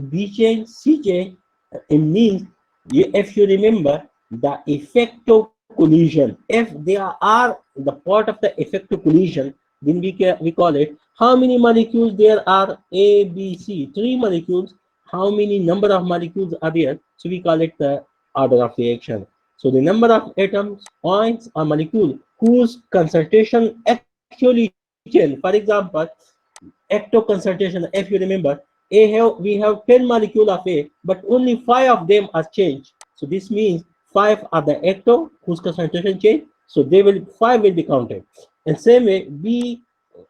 B change, C change. It means, if you remember, the effective collision. If there are the part of the effective collision, then we call it how many molecules there are. A, B, C, three molecules. How many number of molecules are there? So we call it the order of reaction. So the number of atoms, points, or molecule whose concentration actually change. For example, ecto concentration, if you remember, we have 10 molecule of A, but only 5 of them are changed. So this means 5 are the ecto whose concentration change. So 5 will be counted. And same way, B,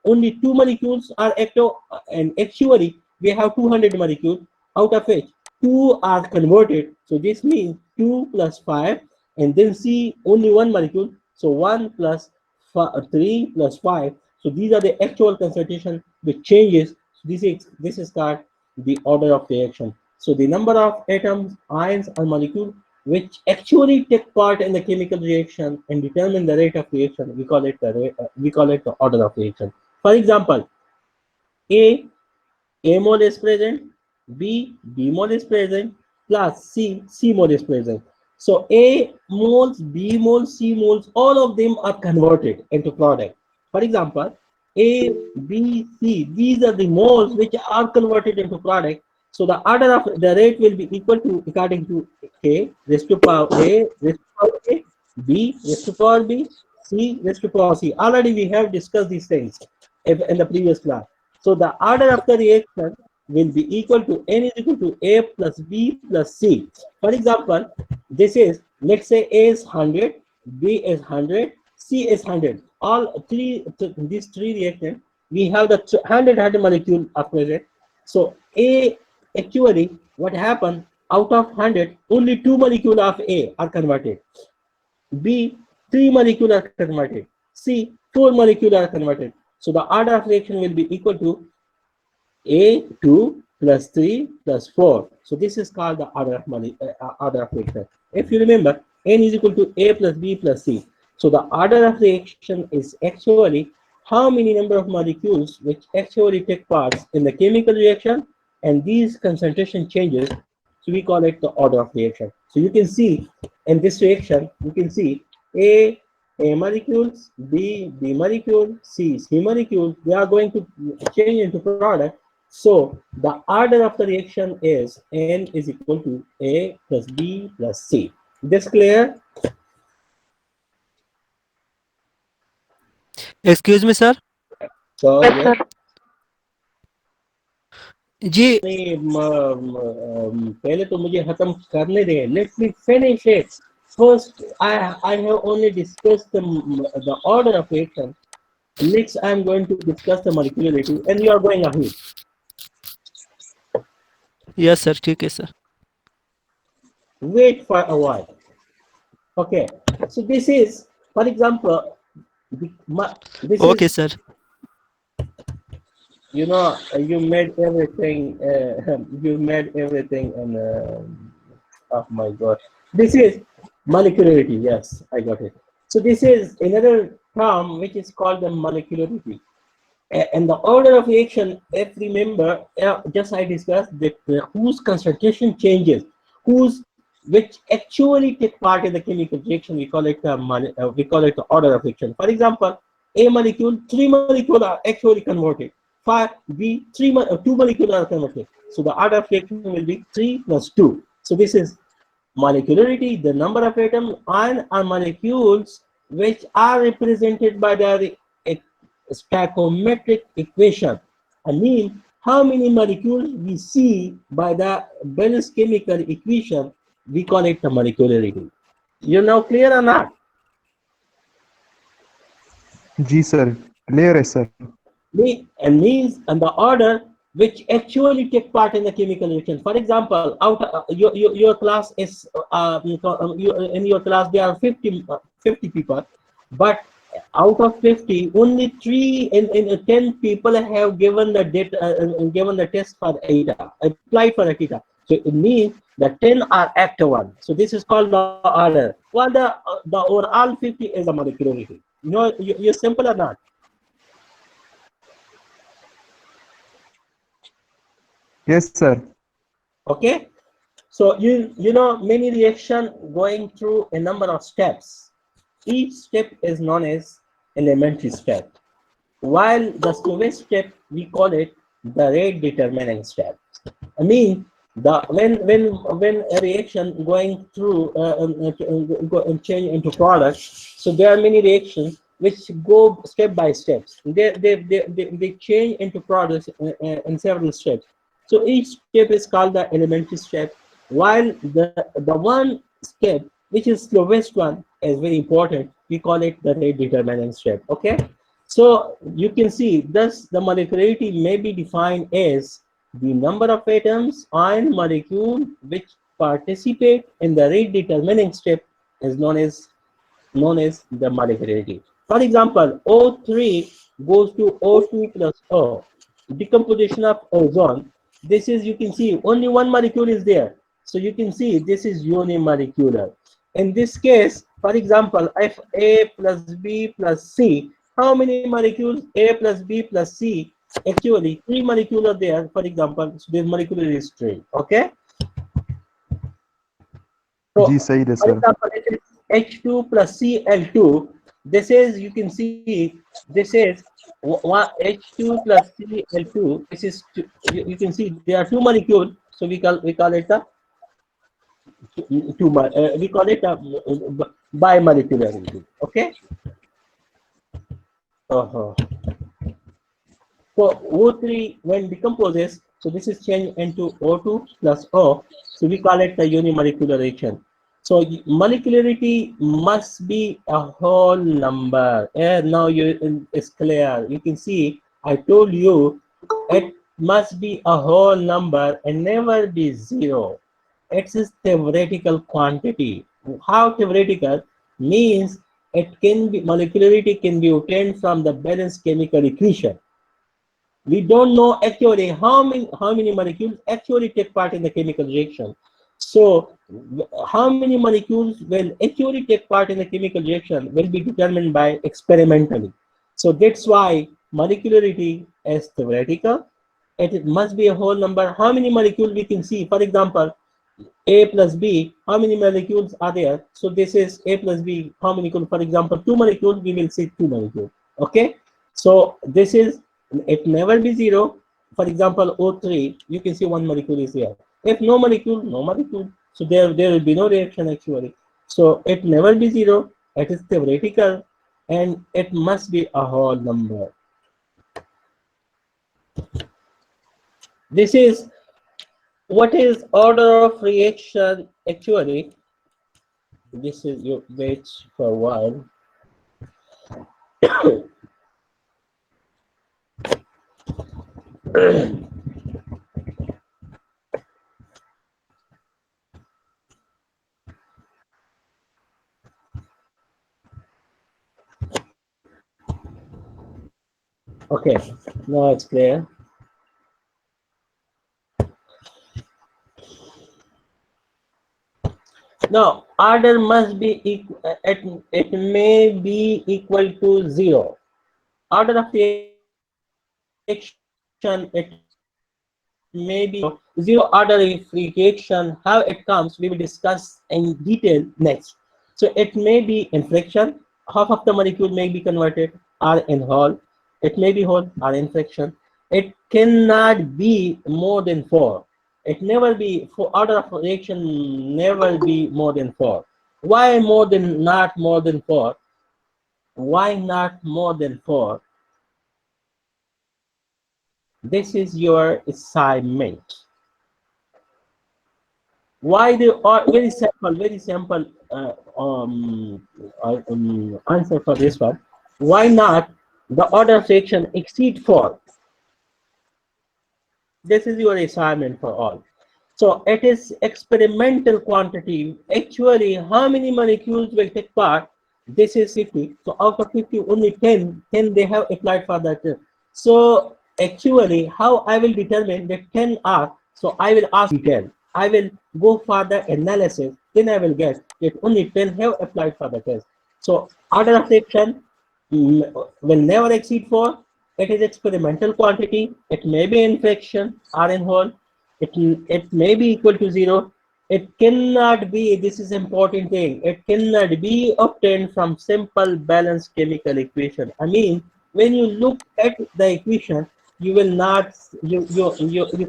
only 2 molecules are ecto, and actually we have 200 molecules, out of which 2 are converted. So this means 2 plus 5, and then C, only 1 molecule. So 1 plus 3 plus 5. So these are the actual concentration which changes. So this is called the order of reaction. So the number of atoms, ions, or molecules which actually take part in the chemical reaction and determine the rate of reaction, we call it the order of reaction. For example, A, A mole is present, B mole is present, plus C mole is present. So A moles, B moles, C moles, all of them are converted into product. For example, A, B, C, these are the moles which are converted into product. So the order of the rate will be equal to, according to A raised to power A raised to power A, B raised to power B, C raised to power C. Already we have discussed these things in the previous class. So the order of the reaction will be equal to N is equal to A plus B plus C. For example, this is, let's say A is 100, B is 100, C is 100. All these three reactions, we have the 100 molecule are present. So A, actually what happened, out of 100, only 2 molecules of A are converted. B, 3 molecules are converted. C, 4 molecules are converted. So the order of reaction will be equal to A 2 plus 3 plus 4. So this is called the order of reaction. If you remember, N is equal to A plus B plus C. So the order of reaction is actually how many number of molecules which actually take part in the chemical reaction, and these concentration changes. So we call it the order of reaction. So you can see in this reaction, you can see A molecules, B molecule, C molecule, they are going to change into product. So the order of the reaction is N is equal to A plus B plus C. This clear? Excuse me, sir. So Yes, yes. sir. जी. पहले तो मुझे खत्म करने दें. Let me finish it. First, I have only discussed the order of reaction. Next, I am going to discuss the molecularity, and you are going ahead. Yes, sir. ठीक है, sir. Wait for a while. Okay. So this is, for example, this Okay, is, sir. you made everything. You made everything, and oh my God, this is molecularity. Yes, I got it. So this is another term which is called the molecularity. And the order of reaction, if remember, just I discussed that whose concentration changes, whose which actually take part in the chemical reaction, we call it the order of reaction. For example, A molecule, 3 molecules are actually converted. 5 B, 2 molecules are converted. So the order of reaction will be 3 plus 2. So this is molecularity, the number of atoms, ion, or molecules which are represented by the stoichiometric equation. I mean, how many molecules we see by the Benz chemical equation, we call it the molecularity. You now clear or not? जी sir, clear है sir. And the order which actually take part in the chemical reaction. For example, your class is in your class there are 50 people, but out of 50, only 3 in 10 people have given the given the test for ATA, applied for ATA. So it means the 10 are active one. So this is called the order. Well, the overall 50 is the molecularity. You're simple or not? Yes sir. Okay, so you know many reaction going through a number of steps. Each step is known as elementary step, while the slowest step we call it the rate determining step. I mean, the when a reaction going through change into product, so there are many reactions which go step by steps. They change into products in several steps. So each step is called the elementary step, while the one step which is slowest one is very important. We call it the rate determining step. Okay, so you can see thus the molecularity may be defined as the number of atoms and molecule which participate in the rate determining step is known as the molecularity. For example, O3 goes to O2 plus O. Decomposition of ozone. This is, you can see only one molecule is there. So you can see this is unimolecular. In this case, for example, if A plus B plus C, how many molecules A plus B plus C? Actually, three molecules are there. For example, so this molecule is three. Okay. जी So, सही है for sir example, it is H2 plus Cl2. This is, you can see, this is H2 plus Cl2. This is you can see there are two molecules. So we call it a we call it a bimolecularity. Okay. Uh-huh. So O3 when decomposes, so this is changed into O2 plus O. So we call it the unimolecular reaction. So molecularity must be a whole number. And now it's clear. You can see I told you it must be a whole number and never be zero. It's a theoretical quantity. How theoretical? Means it can be molecularity can be obtained from the balanced chemical equation. We don't know actually how many molecules actually take part in the chemical reaction. So how many molecules will actually take part in the chemical reaction will be determined by experimentally. So that's why molecularity is theoretical. It must be a whole number. How many molecules we can see? For example, A plus B, how many molecules are there? So this is A plus B, how many molecules? For example, two molecules, we will see two molecules. Okay. So this is, it never be zero. For example, O3, you can see one molecule is here. If no molecule, no molecule. So there will be no reaction actually. So it never be zero. It is theoretical and it must be a whole number. This is what is order of reaction actually. This is your wait for a while. Okay, now it's clear. Now order must be equal. It may be equal to zero. Order of reaction it may be zero. Zero order if reaction how it comes we will discuss in detail next. So it may be inflection. Half of the molecule may be converted are in whole. It may be whole are inflection. It cannot be more than four. It never be for order of reaction never be more than four. Why more than not more than four? Why not more than four? This is your assignment. Why the very simple answer for this one. Why not the order of reaction exceed 4? This is your assignment for all. So it is experimental quantity. Actually, how many molecules will take part? This is 50. So out of 50, only 10 they have applied for that. So actually, how I will determine that 10 are, so I will ask 10. I will go for the analysis, then I will get that only 10 have applied for the test. So order of reaction will never exceed 4. It is experimental quantity. It may be in fraction or in whole. it may be equal to 0. It cannot be, this is important thing, it cannot be obtained from simple balanced chemical equation. I mean, when you look at the equation, you will not, you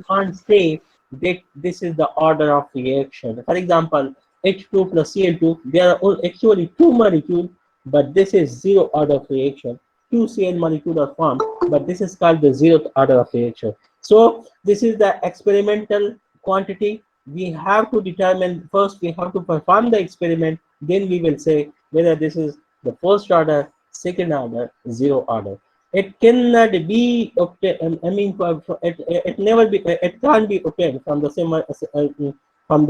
can't say that this is the order of reaction. For example, H2 plus Cl2, there are actually two molecules, but this is zero order of reaction. Two Cl molecules are formed, but this is called the zeroth order of reaction. So this is the experimental quantity. We have to determine, first we have to perform the experiment, then we will say whether this is the first order, second order, zero order. It cannot be obtained, I mean, it never be, it can't be obtained from the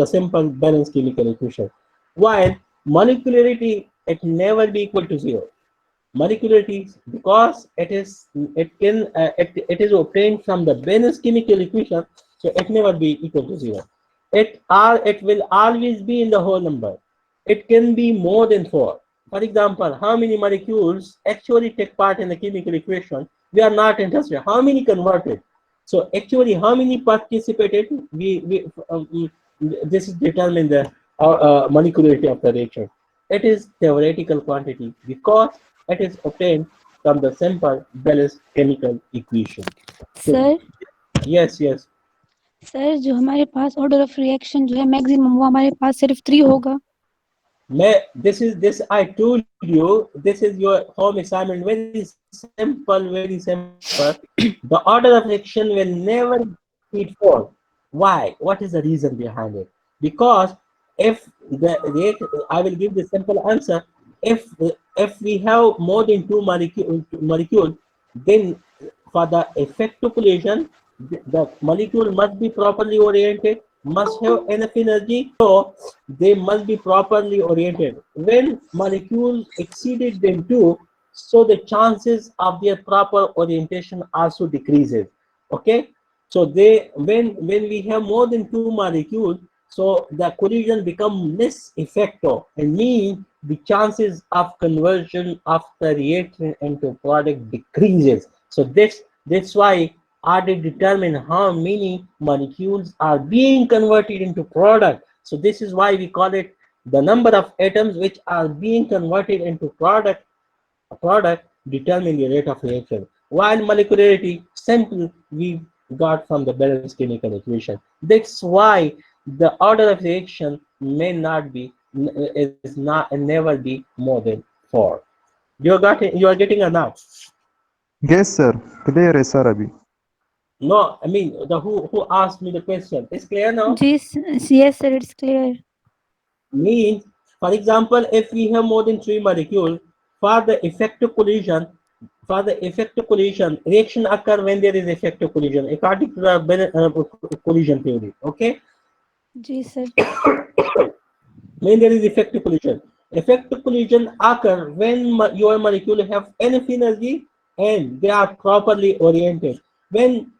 simple balanced chemical equation. While molecularity, it never be equal to zero. Molecularity, because it is obtained from the balanced chemical equation, so it never be equal to zero. It will always be in the whole number. It can be more than 4. For example, how many molecules actually take part in the chemical equation? We are not interested. How many converted? So actually, how many participated? This is determine the molecularity of the reaction. It is theoretical quantity because it is obtained from the simple balanced chemical equation. So sir yes, yes. Sir जो हमारे पास order of reaction जो है maximum वो हमारे पास सिर्फ 3 होगा. This I told you, this is your home assignment. Very simple, very simple. The order of reaction will never exceed 4. Why? What is the reason behind it? Because if I will give the simple answer. If we have more than two molecule, then for the effective collision, the molecule must be properly oriented, must have enough energy, so they must be properly oriented. When molecules exceeded than 2, so the chances of their proper orientation also decreases. Okay, so when we have more than 2 molecules, so the collision become less effective, and mean the chances of conversion of the reaction into product decreases. So that's why order determine how many molecules are being converted into product. So this is why we call it the number of atoms which are being converted into product determine the rate of reaction. While molecularity simple we got from the balanced chemical equation. That's why the order of reaction may not be is not never be more than 4. You are getting enough. Yes, sir. Clear है sir अभी. No, I mean the who asked me the question. It's clear now? जी yes sir, it's clear. Means, for example, if we have more than 3 molecules, for the effective collision, reaction occur when there is effective collision according to the collision theory. Okay, जी sir. when there is effective collision. Effective collision occur when your molecule have enough energy and they are properly oriented. When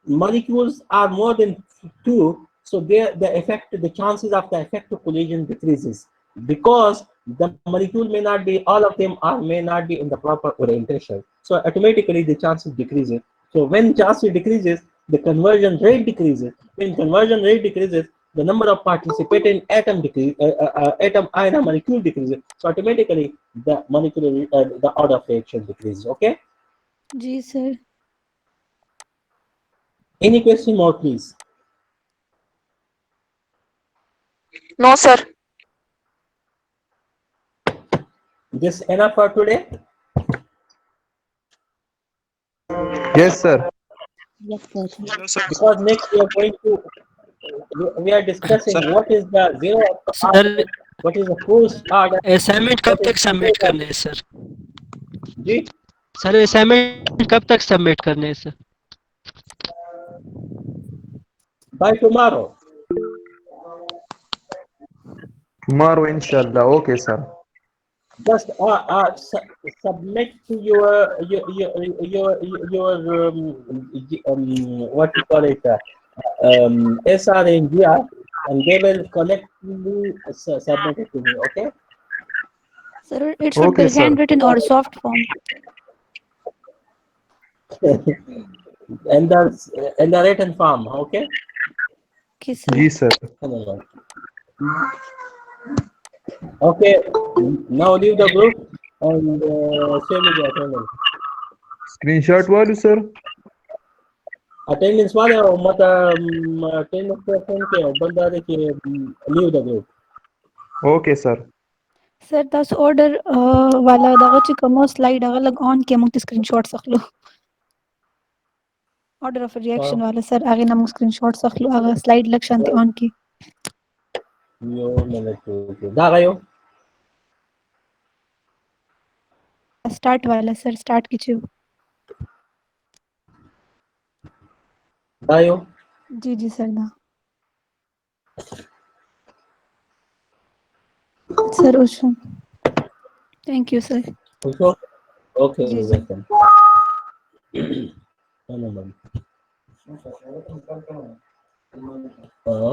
molecules are more than 2, so the chances of the effective collision decreases because the molecule may not be, all of them are may not be in the proper orientation. So automatically the chances decreases. So when chances decreases, the conversion rate decreases. When conversion rate decreases, the number of participating atom decrease, atom ion molecule decreases. So automatically the molecular the order of reaction decreases. Okay. जी sir. Any question more, please? No, sir. This enough for today? Yes, sir. Yes, sir. Because next we are going to we are discussing what is the zero order, sir what is the first order, assignment कब what is तक the submit second करने हैं sir? order. जी, sir assignment कब तक submit करने हैं sir? by tomorrow. Tomorrow, inshallah. Okay, sir. Just submit to your what you call it SR and GR, and they will collectively submit it to me. Okay. Sir, it should Okay, be sir. handwritten or soft form. And the written form. Okay. Okay, sir. जी sir. Okay, now leave the group and show me the attendance. Screenshot वालू sir. Attendance वाले हो मत attendance पे phone के बंदा दे के leave the group. Okay sir. Sir, تاسو order والا دغه چې کومه slide هغه لګ on کې موږ screenshot اخلو. Order of reaction والا sir هغه نه موږ screenshot اخلو هغه slide لګ شانتي on کې. यो मैंने तो دا गयो Start والا sir start کې چې دا yo ji sir دا. Sir ocean. Thank you sir. उसको okay जी, जी. welcome. हाँ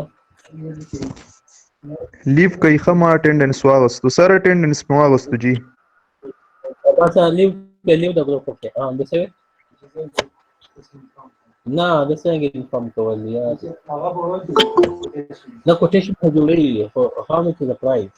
Leave कई खमा attendance वागस्तु sir attendance में वागस्तु जी. बस leave the group okay. हाँ this way. ना this way inform को लिया. The quotation has already for how much is the price?